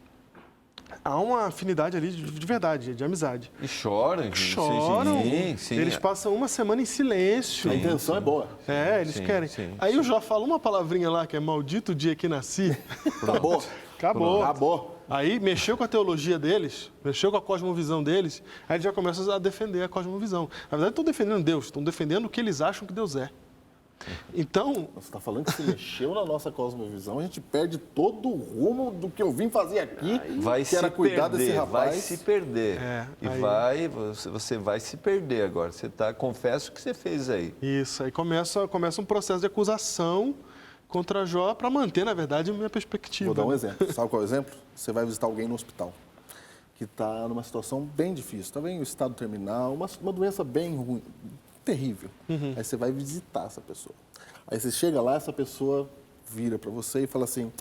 Há uma afinidade ali de verdade, de amizade. E choram. Choram. Sim. Eles passam uma semana em silêncio. A intenção é boa. Eles querem. Aí o Jó fala uma palavrinha lá, que é maldito o dia que nasci. Acabou. Aí mexeu com a teologia deles, mexeu com a cosmovisão deles, aí eles já começam a defender a cosmovisão. Na verdade, estão defendendo Deus, estão defendendo o que eles acham que Deus é. Então... Você está falando que se mexeu na nossa cosmovisão, a gente perde todo o rumo do que eu vim fazer aqui, que era cuidar desse rapaz. Vai se perder. Você vai se perder agora. Confessa o que você fez aí. Isso, aí começa um processo de acusação contra Jó para manter, na verdade, a minha perspectiva. Vou dar um exemplo. Sabe qual é o exemplo? Você vai visitar alguém no hospital que está numa situação bem difícil, está em um estado terminal, uma doença bem ruim, terrível. Aí você vai visitar essa pessoa. Aí você chega lá, essa pessoa vira para você e fala assim: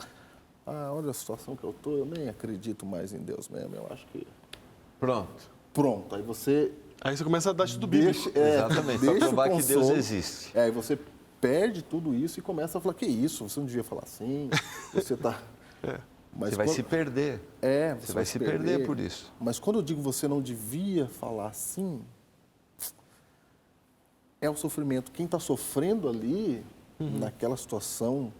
olha a situação que eu estou, eu nem acredito mais em Deus mesmo, eu acho que... Pronto. Aí você começa a dar estudo bíblico. Exatamente, para provar que Deus existe. Aí você perde tudo isso e começa a falar: que isso, você não devia falar assim, você está... Você vai se perder. Você vai se perder por isso. Mas quando eu digo você não devia falar assim, é o sofrimento. Quem está sofrendo ali, naquela situação,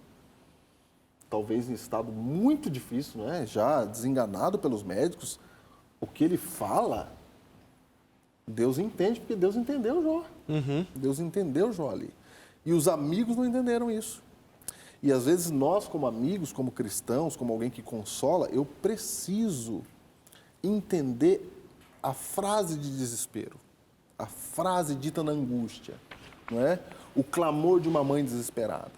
talvez em estado muito difícil, né? Já desenganado pelos médicos, o que ele fala, Deus entende, porque Deus entendeu Jó. Deus entendeu Jó ali. E os amigos não entenderam isso. E às vezes nós, como amigos, como cristãos, como alguém que consola, eu preciso entender a frase de desespero, a frase dita na angústia, não é? O clamor de uma mãe desesperada.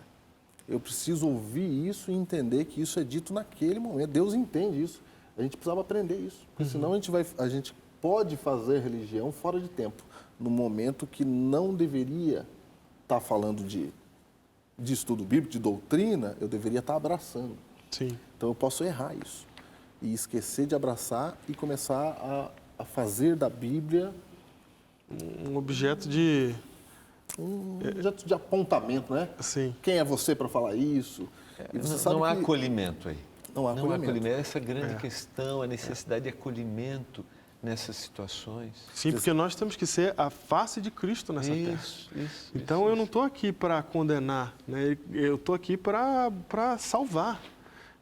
Eu preciso ouvir isso e entender que isso é dito naquele momento. Deus entende isso. A gente precisava aprender isso, porque senão a gente pode fazer religião fora de tempo, no momento que não deveria estar falando de estudo bíblico, de doutrina, eu deveria estar abraçando. Sim. Então eu posso errar isso e esquecer de abraçar e começar a fazer da Bíblia um objeto de... Um objeto de apontamento, né? Sim. Quem é você para falar isso? E você sabe não há que... acolhimento aí. Não há acolhimento. Essa grande questão, a necessidade de acolhimento nessas situações. Sim, porque nós temos que ser a face de Cristo nessa terra. Então eu não estou aqui para condenar, né? Eu estou aqui para salvar.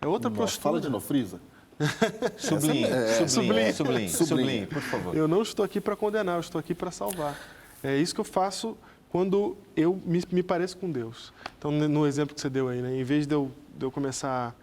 É outra postura. Fala de Nofrisa. Sublinhe, por favor. Eu não estou aqui para condenar, eu estou aqui para salvar. É isso que eu faço quando eu me pareço com Deus. Então, no exemplo que você deu aí, né? Em vez de eu começar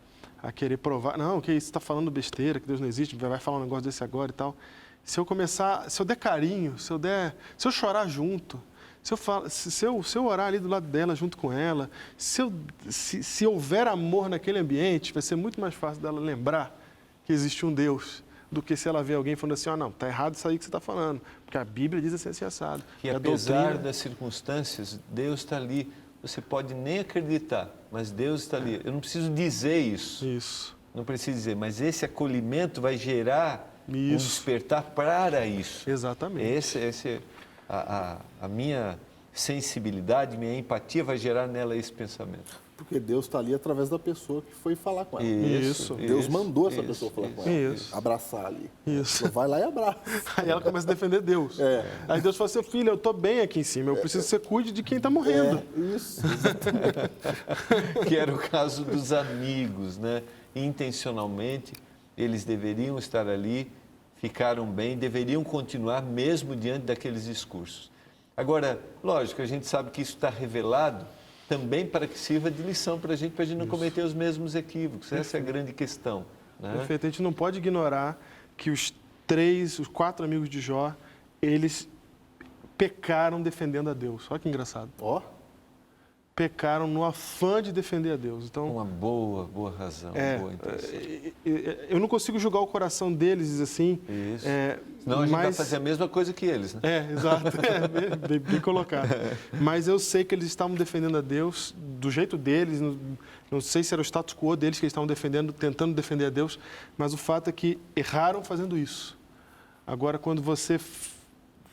a querer provar, não, que isso está falando besteira, que Deus não existe, vai falar um negócio desse agora e tal. Se eu der carinho, se eu chorar junto, se eu orar ali do lado dela, junto com ela, se houver amor naquele ambiente, vai ser muito mais fácil dela lembrar que existe um Deus, do que se ela vê alguém falando assim: não, está errado isso aí que você está falando, porque a Bíblia diz assim assado. E apesar das circunstâncias, Deus está ali. Você pode nem acreditar, mas Deus está ali. Eu não preciso dizer isso. Isso. Não preciso dizer, mas esse acolhimento vai gerar um despertar para isso. Exatamente. A minha sensibilidade, minha empatia vai gerar nela esse pensamento. Porque Deus está ali através da pessoa que foi falar com ela. Isso. Deus mandou essa pessoa falar com ela. Isso. Abraçar ali. Isso. Falou, vai lá e abraça. Aí ela começa a defender Deus. Aí Deus fala assim, filha, eu estou bem aqui em cima, eu preciso que você cuide de quem está morrendo. Isso, exatamente. Que era o caso dos amigos, né? Intencionalmente, eles deveriam estar ali, ficaram bem, deveriam continuar mesmo diante daqueles discursos. Agora, lógico, a gente sabe que isso está revelado também para que sirva de lição para a gente não cometer os mesmos equívocos. Essa é a grande questão. Né? Perfeito. A gente não pode ignorar que os 4 amigos de Jó, eles pecaram defendendo a Deus. Olha que engraçado. Ó, Pecaram no afã de defender a Deus. Então, Uma boa razão, boa intenção. eu não consigo julgar o coração deles e dizer assim. Isso. Senão a gente vai fazer a mesma coisa que eles, né? Exato. Bem colocado. Mas eu sei que eles estavam defendendo a Deus do jeito deles. Não sei se era o status quo deles que eles estavam defendendo, tentando defender a Deus, mas o fato é que erraram fazendo isso. Agora, quando você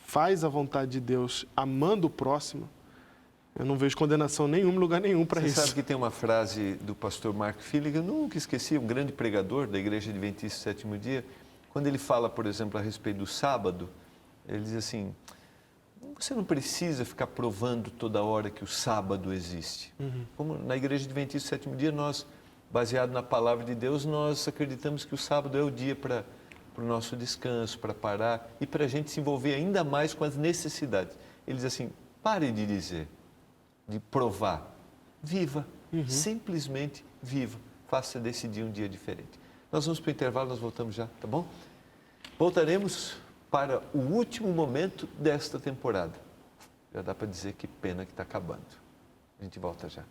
faz a vontade de Deus amando o próximo, eu não vejo condenação nenhuma em lugar nenhum para isso. Você sabe que tem uma frase do pastor Mark Phillips, eu nunca esqueci, um grande pregador da Igreja Adventista do Sétimo Dia, quando ele fala, por exemplo, a respeito do sábado, ele diz assim, você não precisa ficar provando toda hora que o sábado existe. Como na Igreja Adventista do Sétimo Dia, nós, baseado na palavra de Deus, nós acreditamos que o sábado é o dia para o nosso descanso, para parar e para a gente se envolver ainda mais com as necessidades. Ele diz assim, pare de dizer, de provar, viva, simplesmente viva, faça desse dia um dia diferente. Nós vamos para o intervalo, nós voltamos já, tá bom? Voltaremos para o último momento desta temporada. Já dá para dizer que pena que está acabando. A gente volta já.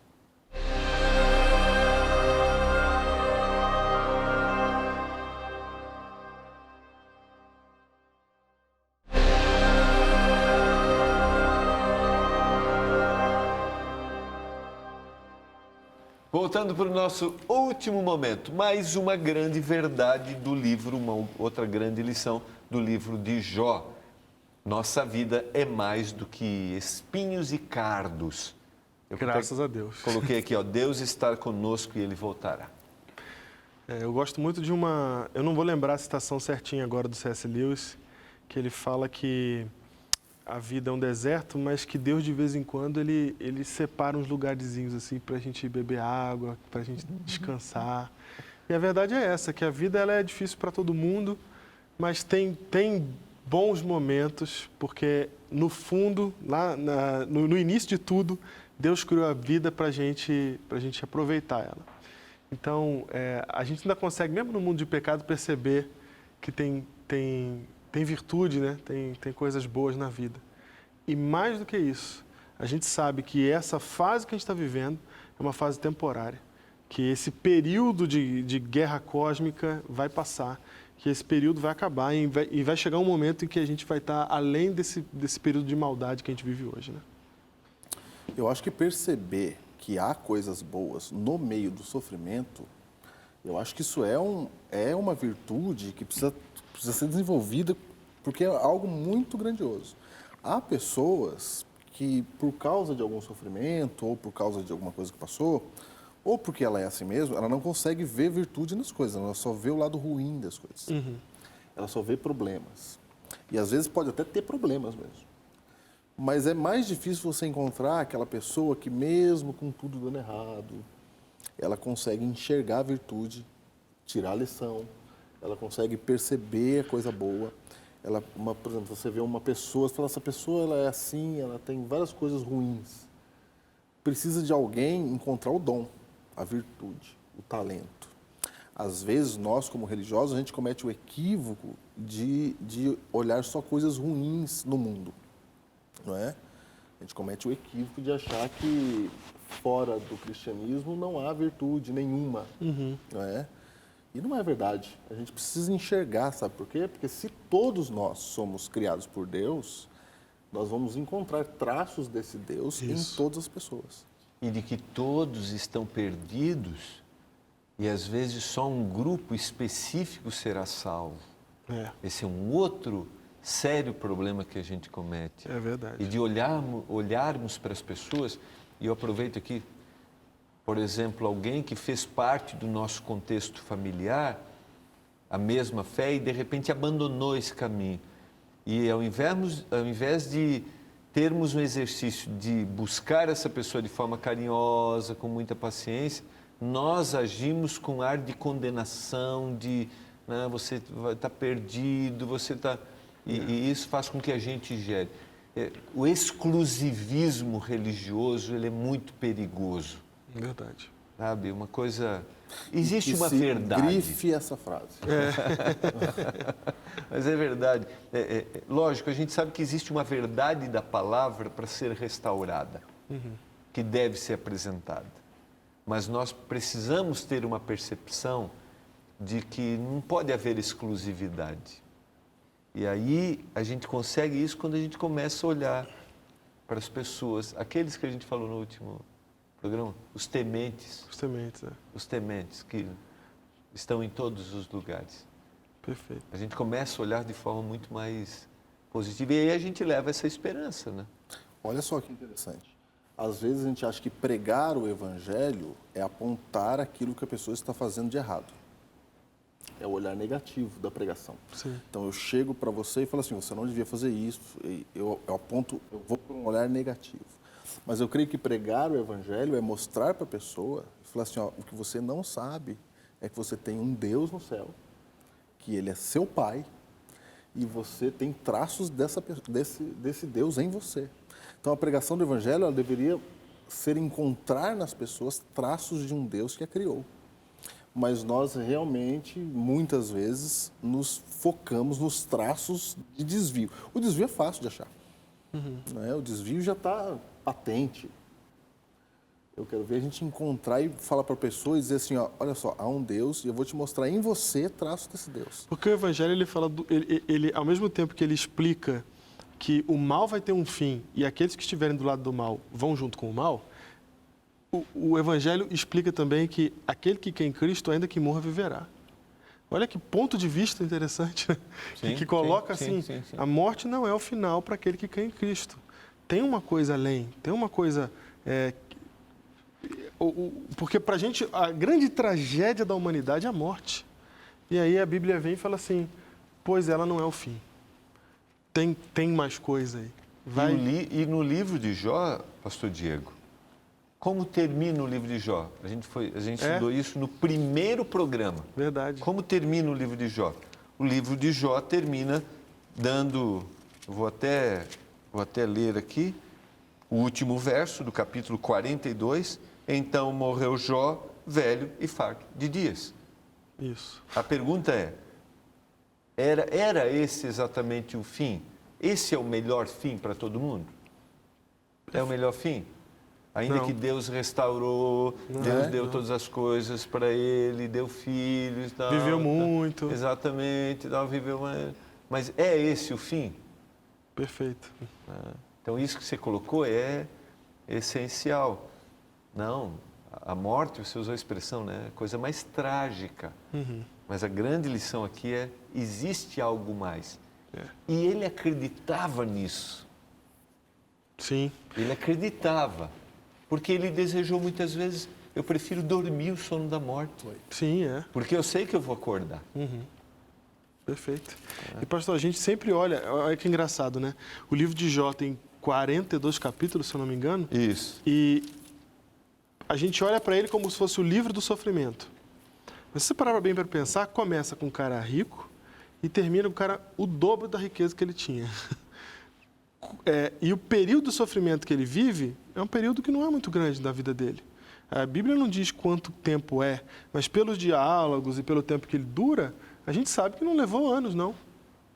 Voltando para o nosso último momento, mais uma grande verdade do livro, uma outra grande lição do livro de Jó. Nossa vida é mais do que espinhos e cardos. Graças a Deus. Coloquei aqui, ó, Deus está conosco e Ele voltará. Eu gosto muito de uma... Eu não vou lembrar a citação certinha agora do C.S. Lewis, que ele fala que a vida é um deserto, mas que Deus, de vez em quando, ele separa uns lugarzinhos assim para a gente beber água, para a gente descansar. E a verdade é essa, que a vida ela é difícil para todo mundo, mas tem bons momentos, porque no fundo, lá no início de tudo, Deus criou a vida para a gente aproveitar ela. Então, a gente ainda consegue, mesmo no mundo de pecado, perceber que tem virtude, né? Tem coisas boas na vida. E mais do que isso, a gente sabe que essa fase que a gente está vivendo é uma fase temporária, que esse período de guerra cósmica vai passar, que esse período vai acabar e vai chegar um momento em que a gente vai estar além desse período de maldade que a gente vive hoje, né? eu acho que perceber que há coisas boas no meio do sofrimento, eu acho que isso é uma virtude que precisa ser desenvolvida, porque é algo muito grandioso. Há pessoas que, por causa de algum sofrimento, ou por causa de alguma coisa que passou, ou porque ela é assim mesmo, ela não consegue ver virtude nas coisas, ela só vê o lado ruim das coisas. Ela só vê problemas. E às vezes pode até ter problemas mesmo. Mas é mais difícil você encontrar aquela pessoa que, mesmo com tudo dando errado, ela consegue enxergar a virtude, tirar a lição, ela consegue perceber a coisa boa. Por exemplo, você vê uma pessoa, você fala, essa pessoa ela é assim, ela tem várias coisas ruins. Precisa de alguém encontrar o dom, a virtude, o talento. Às vezes, nós, como religiosos, a gente comete o equívoco de olhar só coisas ruins no mundo. Não é? A gente comete o equívoco de achar que fora do cristianismo não há virtude nenhuma, não é? E não é verdade. A gente precisa enxergar, sabe por quê? Porque se todos nós somos criados por Deus, nós vamos encontrar traços desse Deus em todas as pessoas. E de que todos estão perdidos e às vezes só um grupo específico será salvo. Esse é um outro sério problema que a gente comete. É verdade. E de olharmos para as pessoas, e eu aproveito aqui por exemplo, alguém que fez parte do nosso contexto familiar, a mesma fé, e de repente abandonou esse caminho. E ao invés de termos um exercício de buscar essa pessoa de forma carinhosa, com muita paciência, nós agimos com ar de condenação, de você está perdido, você está... E isso faz com que a gente gere. O exclusivismo religioso, ele é muito perigoso. Verdade. Sabe, uma coisa... Existe uma verdade. Grife essa frase. Mas é verdade. Lógico, a gente sabe que existe uma verdade da palavra para ser restaurada, que deve ser apresentada. Mas nós precisamos ter uma percepção de que não pode haver exclusividade. E aí a gente consegue isso quando a gente começa a olhar para as pessoas, aqueles que a gente falou no último programa, os tementes. Os tementes, Os tementes que estão em todos os lugares. Perfeito. A gente começa a olhar de forma muito mais positiva e aí a gente leva essa esperança, né? Olha só que interessante. Às vezes a gente acha que pregar o evangelho é apontar aquilo que a pessoa está fazendo de errado. É o olhar negativo da pregação. Sim. Então eu chego para você e falo assim, você não devia fazer isso. Eu aponto, eu vou para um olhar negativo. Mas eu creio que pregar o evangelho é mostrar para a pessoa, falar assim, ó, o que você não sabe é que você tem um Deus no céu, que ele é seu pai, e você tem traços desse Deus em você. Então a pregação do evangelho ela deveria ser encontrar nas pessoas traços de um Deus que a criou. Mas nós realmente, muitas vezes, nos focamos nos traços de desvio. O desvio é fácil de achar. Né? O desvio já está patente. Eu quero ver a gente encontrar e falar para a pessoa e dizer assim, ó, olha só, há um Deus e eu vou te mostrar em você traços desse Deus. Porque o Evangelho, ele fala, ele, ao mesmo tempo que ele explica que o mal vai ter um fim e aqueles que estiverem do lado do mal vão junto com o mal, o Evangelho explica também que aquele que quer em Cristo, ainda que morra, viverá. Olha que ponto de vista interessante, né? Sim, que coloca sim, assim, sim. a morte não é o final para aquele que quer em Cristo. Tem uma coisa além, tem uma coisa... porque para a gente, a grande tragédia da humanidade é a morte. E aí a Bíblia vem e fala assim, pois ela não é o fim. Tem mais coisa aí. E no livro de Jó, pastor Diego, como termina o livro de Jó? A gente estudou isso no primeiro programa. Verdade. Como termina o livro de Jó? O livro de Jó termina dando, vou até ler aqui, o último verso do capítulo 42, então morreu Jó, velho e farto de dias. Isso. A pergunta era esse exatamente o fim? Esse é o melhor fim para todo mundo? É o melhor fim? Ainda que Deus restaurou, Deus deu todas as coisas para ele, deu filhos. Viveu muito. Exatamente, viveu... Mas é esse o fim? Perfeito. Então, isso que você colocou é essencial. Não, a morte, você usou a expressão, né? Coisa mais trágica. Mas a grande lição aqui é, existe algo mais. E ele acreditava nisso. Sim. Ele acreditava. Porque ele desejou muitas vezes, eu prefiro dormir o sono da morte. Sim, Porque eu sei que eu vou acordar. Perfeito. E pastor, a gente sempre olha que engraçado, né? O livro de Jó tem 42 capítulos, se eu não me engano. Isso. E a gente olha para ele como se fosse o livro do sofrimento. Mas se você parar bem para pensar, começa com um cara rico e termina com um cara o dobro da riqueza que ele tinha. E o período do sofrimento que ele vive é um período que não é muito grande da vida dele. A Bíblia não diz quanto tempo é, mas pelos diálogos e pelo tempo que ele dura, a gente sabe que não levou anos, não.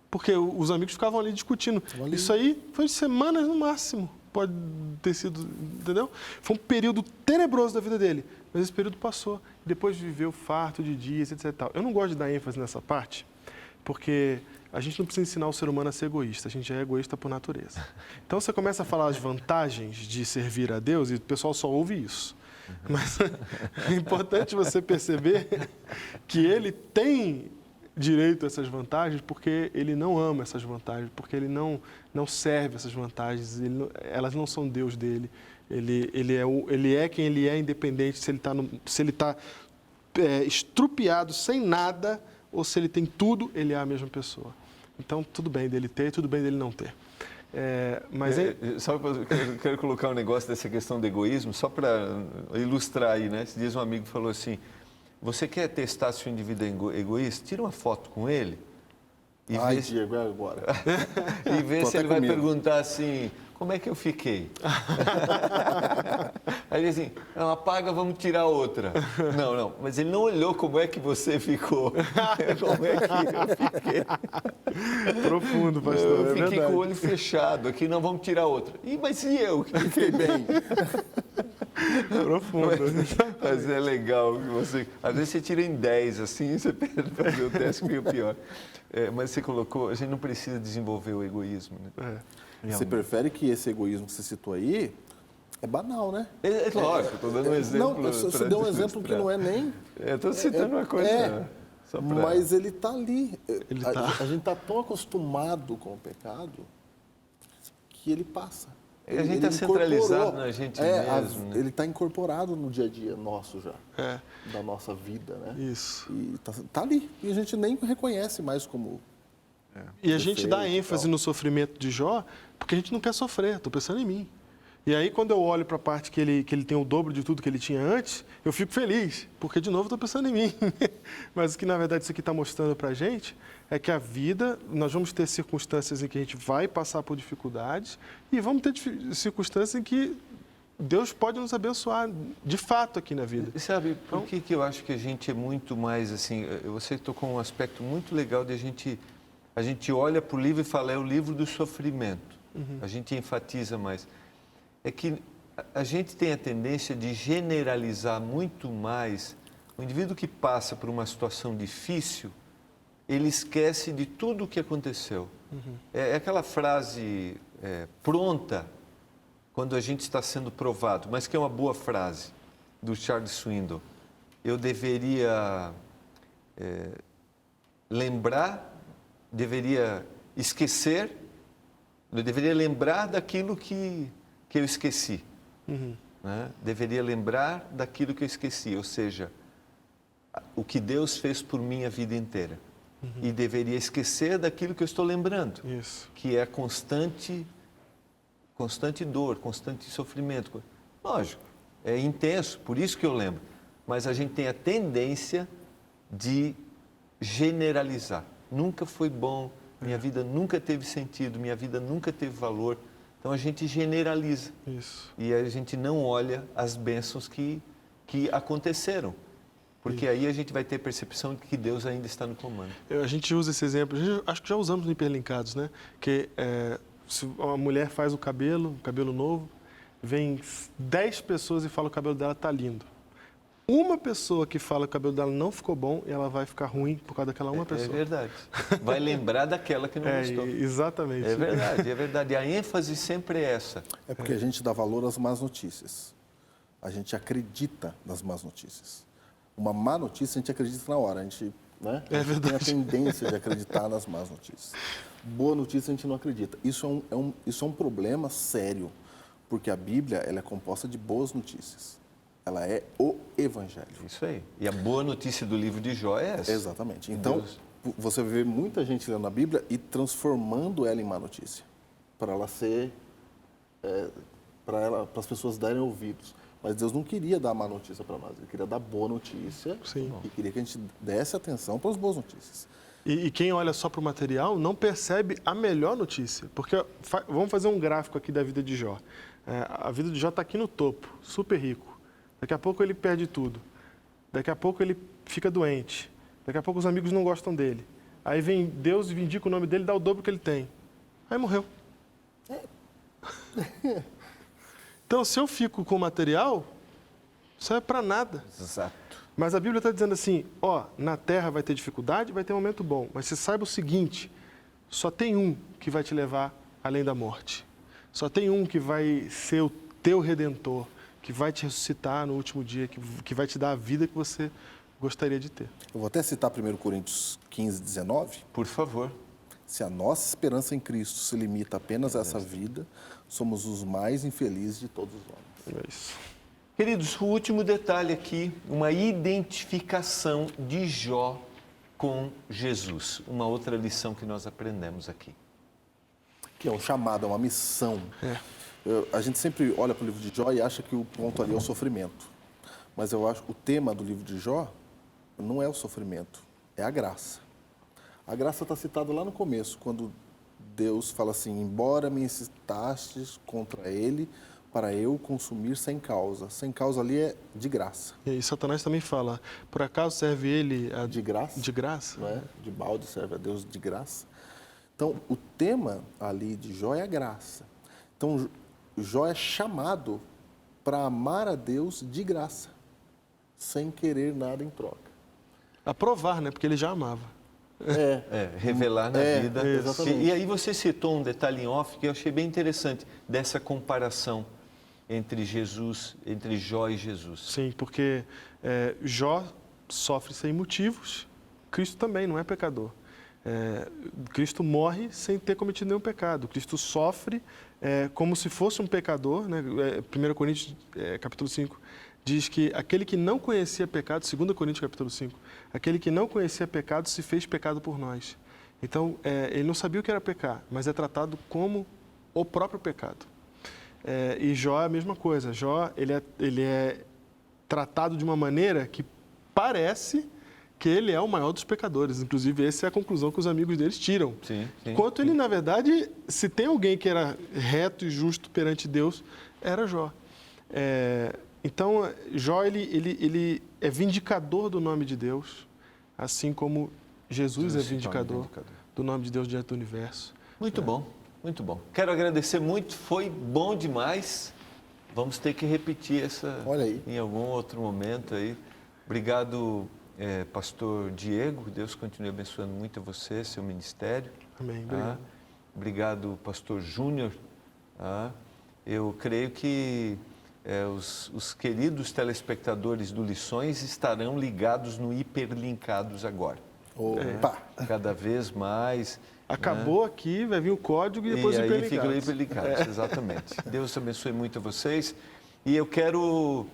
Porque os amigos ficavam ali discutindo. Isso aí foi semanas no máximo. Pode ter sido, entendeu? Foi um período tenebroso da vida dele, mas esse período passou. Depois viveu farto de dias, etc. Eu não gosto de dar ênfase nessa parte, porque a gente não precisa ensinar o ser humano a ser egoísta, a gente é egoísta por natureza. Então você começa a falar as vantagens de servir a Deus e o pessoal só ouve isso. Mas é importante você perceber que ele tem direito a essas vantagens porque ele não ama essas vantagens, porque ele não serve essas vantagens, elas não são Deus dele. Ele é quem ele é, independente se ele está estrupiado, sem nada, ou se ele tem tudo, ele é a mesma pessoa. Então, tudo bem dele ter, tudo bem dele não ter. Só eu quero colocar um negócio dessa questão do egoísmo, só para ilustrar aí, né? Esses dias um amigo falou assim, você quer testar se o indivíduo é egoísta? Tira uma foto com ele e vê se... Diego, agora. E vê se ele vai perguntar assim, como é que eu fiquei? Aí ele diz assim, não, apaga, vamos tirar outra. Não, mas ele não olhou como é que você ficou. Como é que eu fiquei? Profundo, pastor. Eu fiquei com o olho fechado aqui, não, vamos tirar outra. Mas e eu que fiquei bem? Profundo. Mas é legal que você... Às vezes você tira em 10, assim, você perde fazer o teste, fica pior. Mas você colocou, a gente não precisa desenvolver o egoísmo, né? Você prefere que esse egoísmo que você citou aí é banal, né? É lógico, estou dando um exemplo. Não, você deu um exemplo que não é nem... Estou citando uma coisa... Mas ele está ali. A gente está tão acostumado com o pecado que ele passa. A gente está centralizado na gente mesmo. Ele está incorporado no dia a dia nosso já, da nossa vida, né? Isso. E tá ali. E a gente nem reconhece mais como... E a gente dá ênfase no sofrimento de Jó porque a gente não quer sofrer, estou pensando em mim. E aí, quando eu olho para a parte que ele tem o dobro de tudo que ele tinha antes, eu fico feliz, porque, de novo, estou pensando em mim. Mas o que, na verdade, isso aqui está mostrando para a gente é que a vida, nós vamos ter circunstâncias em que a gente vai passar por dificuldades e vamos ter circunstâncias em que Deus pode nos abençoar, de fato, aqui na vida. E sabe, por que eu acho que a gente é muito mais, assim, você tocou um aspecto muito legal de a gente olha para o livro e fala, é o livro do sofrimento. A gente enfatiza mais. É que a gente tem a tendência de generalizar muito mais. O indivíduo que passa por uma situação difícil, ele esquece de tudo o que aconteceu. É aquela frase pronta, quando a gente está sendo provado, mas que é uma boa frase, do Charles Swindoll. Eu deveria deveria esquecer, eu deveria lembrar daquilo que eu esqueci. Né? Deveria lembrar daquilo que eu esqueci, ou seja, o que Deus fez por mim a vida inteira. E deveria esquecer daquilo que eu estou lembrando, que é constante dor, constante sofrimento. Lógico, é intenso, por isso que eu lembro. Mas a gente tem a tendência de generalizar. Nunca foi bom, minha vida nunca teve sentido, minha vida nunca teve valor. Então a gente generaliza. E a gente não olha as bênçãos que aconteceram. Porque aí a gente vai ter percepção de que Deus ainda está no comando. A gente usa esse exemplo, acho que já usamos no Hiperlinkados, né? Que se uma mulher faz o cabelo novo, vem 10 pessoas e fala que o cabelo dela está lindo. Uma pessoa que fala que o cabelo dela não ficou bom e ela vai ficar ruim por causa daquela uma pessoa. É verdade. Vai lembrar daquela que não gostou. Exatamente. É verdade. A ênfase sempre é essa. É porque a gente dá valor às más notícias. A gente acredita nas más notícias. Uma má notícia a gente acredita na hora. A gente, né? É verdade. Tem a tendência de acreditar nas más notícias. Boa notícia a gente não acredita. Isso é um problema sério, porque a Bíblia ela é composta de boas notícias. Ela é o Evangelho. Isso aí. E a boa notícia do livro de Jó é essa. Exatamente. Então, você vê muita gente lendo a Bíblia e transformando ela em má notícia, para ela ser, para as pessoas darem ouvidos. Mas Deus não queria dar má notícia para nós, Ele queria dar boa notícia. Sim. E queria que a gente desse atenção para as boas notícias. E quem olha só para o material não percebe a melhor notícia. Porque vamos fazer um gráfico aqui da vida de Jó. A vida de Jó está aqui no topo, super rico. Daqui a pouco ele perde tudo. Daqui a pouco ele fica doente. Daqui a pouco os amigos não gostam dele. Aí vem Deus e vindica o nome dele e dá o dobro que ele tem. Aí morreu. Então, se eu fico com o material, não serve para nada. Exato. Mas a Bíblia está dizendo assim, na terra vai ter dificuldade, vai ter um momento bom. Mas você saiba o seguinte, só tem um que vai te levar além da morte. Só tem um que vai ser o teu Redentor, que vai te ressuscitar no último dia, que vai te dar a vida que você gostaria de ter. Eu vou até citar 1 Coríntios 15, 19. Por favor. Se a nossa esperança em Cristo se limita apenas a essa vida, somos os mais infelizes de todos os homens. É isso. Queridos, o último detalhe aqui, uma identificação de Jó com Jesus. Uma outra lição que nós aprendemos aqui. Que é um chamado, é uma missão. A gente sempre olha para o livro de Jó e acha que o ponto ali é o sofrimento. Mas eu acho que o tema do livro de Jó não é o sofrimento, é a graça. A graça está citada lá no começo, quando Deus fala assim: embora me incitastes contra ele, para eu consumir sem causa. Sem causa ali é de graça. E aí Satanás também fala, por acaso serve ele De graça. de graça? Não é? De balde serve a Deus de graça. Então, o tema ali de Jó é a graça. Então, Jó é chamado para amar a Deus de graça, sem querer nada em troca. A provar, né? Porque ele já amava. Revelar na vida. exatamente. E aí você citou um detalhe em off que eu achei bem interessante, dessa comparação entre Jó e Jesus. Sim, porque Jó sofre sem motivos, Cristo também não é pecador. Cristo morre sem ter cometido nenhum pecado. Cristo sofre como se fosse um pecador, né? 1 Coríntios capítulo 5 diz que aquele que não conhecia pecado, 2 Coríntios capítulo 5, aquele que não conhecia pecado se fez pecado por nós. Então, ele não sabia o que era pecar, mas é tratado como o próprio pecado. E Jó é a mesma coisa. Jó, ele é tratado de uma maneira que parece que ele é o maior dos pecadores. Inclusive, essa é a conclusão que os amigos deles tiram. Sim. Enquanto ele, na verdade, se tem alguém que era reto e justo perante Deus, era Jó. Então, Jó, ele é vindicador do nome de Deus, assim como Jesus é vindicador do nome de Deus diante do universo. Muito bom, muito bom. Quero agradecer muito, foi bom demais. Vamos ter que repetir Olha aí. em algum outro momento aí. Obrigado, pastor Diego, Deus continue abençoando muito a você, seu ministério. Amém. Obrigado. Obrigado, pastor Júnior. Eu creio que os queridos telespectadores do Lições estarão ligados no Hiperlinkados agora. Opa! Cada vez mais. Acabou aqui, vai vir o código e depois o aí fica o Hiperlinkados. Hiperlinkados, exatamente. Deus abençoe muito a vocês. E eu quero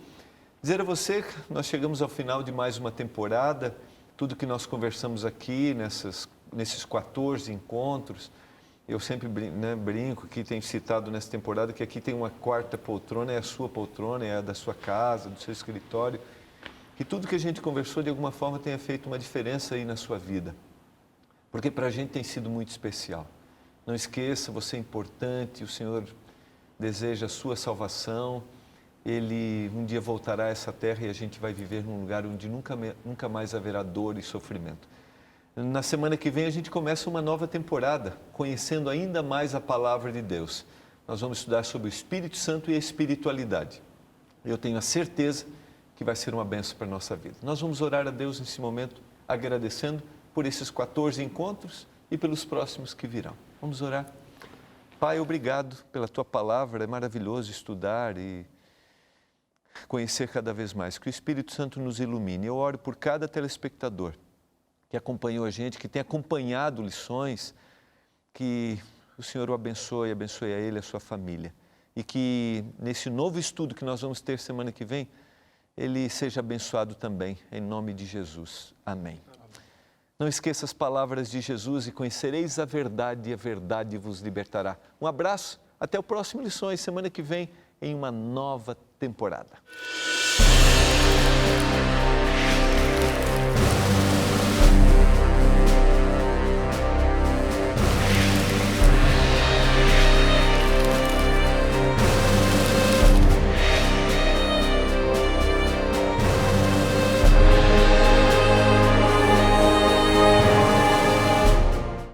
dizer a você que nós chegamos ao final de mais uma temporada. Tudo que nós conversamos aqui nesses 14 encontros, eu sempre brinco que tenho citado nessa temporada que aqui tem uma quarta poltrona, é a sua poltrona, é a da sua casa, do seu escritório. Que tudo que a gente conversou de alguma forma tenha feito uma diferença aí na sua vida. Porque para a gente tem sido muito especial. Não esqueça, você é importante, o Senhor deseja a sua salvação. Ele um dia voltará a essa terra e a gente vai viver num lugar onde nunca mais haverá dor e sofrimento. Na semana que vem a gente começa uma nova temporada, conhecendo ainda mais a palavra de Deus. Nós vamos estudar sobre o Espírito Santo e a espiritualidade. Eu tenho a certeza que vai ser uma bênção para a nossa vida. Nós vamos orar a Deus nesse momento, agradecendo por esses 14 encontros e pelos próximos que virão. Vamos orar. Pai, obrigado pela Tua palavra, é maravilhoso estudar e conhecer cada vez mais. Que o Espírito Santo nos ilumine. Eu oro por cada telespectador que acompanhou a gente, que tem acompanhado Lições, que o Senhor o abençoe a ele e a sua família. E que nesse novo estudo que nós vamos ter semana que vem, ele seja abençoado também, em nome de Jesus. Amém. Não esqueça as palavras de Jesus e conhecereis a verdade vos libertará. Um abraço, até o próximo Lições, semana que vem, em uma nova temporada.